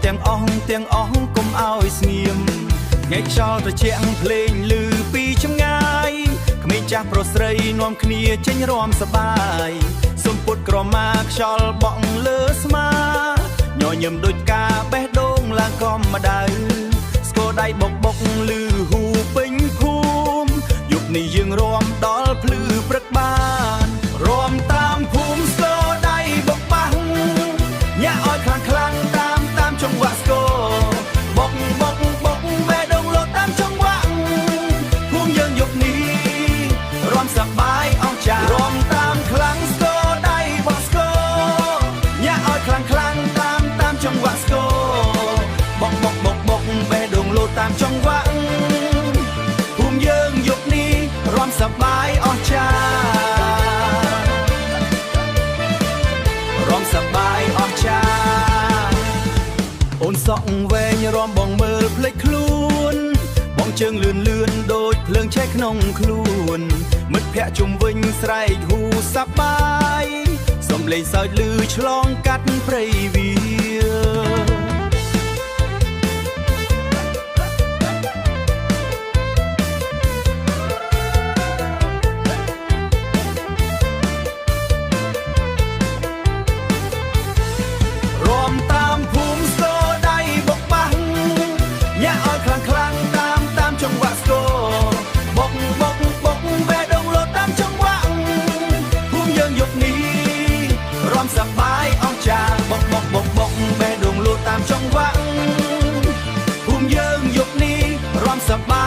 ទាំងអស់កុំឲ្យស្ងៀមថ្ងៃខ្យល់ត្រជាក់ភ្លេងឮពីចម្ងាយក្មេងចាស់ប្រុសស្រីនាំគ្នាចេញរាំសប្បាយសុំពុតក្រមាខ្យល់បក់លើស្មាញញឹមដូចការបេះដូងឡើងកំម្ដៅស្គរដៃបុកឮហ៊ូពេញភូមិយប់នេះយើងរាំដល់ភ្លឺព្រឹកបានរាំតាមភូមិស្គរដៃបុកបាំងញាក់ឲ្យខ្លាំងតាមចង្វាក់ស្គរបុកបេះដូងលោតតាមចង្វាក់ភូមិយើងយប់នេះរាំសប្បាយអស្ចារ្យរាំតាមខ្លាំងស្គរដៃបុកស្គរញាក់ឲ្យខ្លាំងតាមចង្វាក់ស្គរបុកបេះដូងលោតតាមចង្វាក់ភូមិយើងយប់នេះរាំសប្បាយអស្ចារ្យរាំសប្បាយអស្ចារ្យអូនសក់វែងរាំបងមើលភ្លេចខ្លួនបងជើងលឿនដូចភ្លើងឆេះក្នុងខ្លួនមិត្តភ័ក្តិជុំវិញស្រែកហ៊ូសប្បាយសំឡេងសើចឮឆ្លងកាត់ព្រៃវាសប្បាយអស្ចារ្យបុកបេះដូងលោតតាមចង្វាក់ភូមិយើងយប់នេះរាំសប្បាយ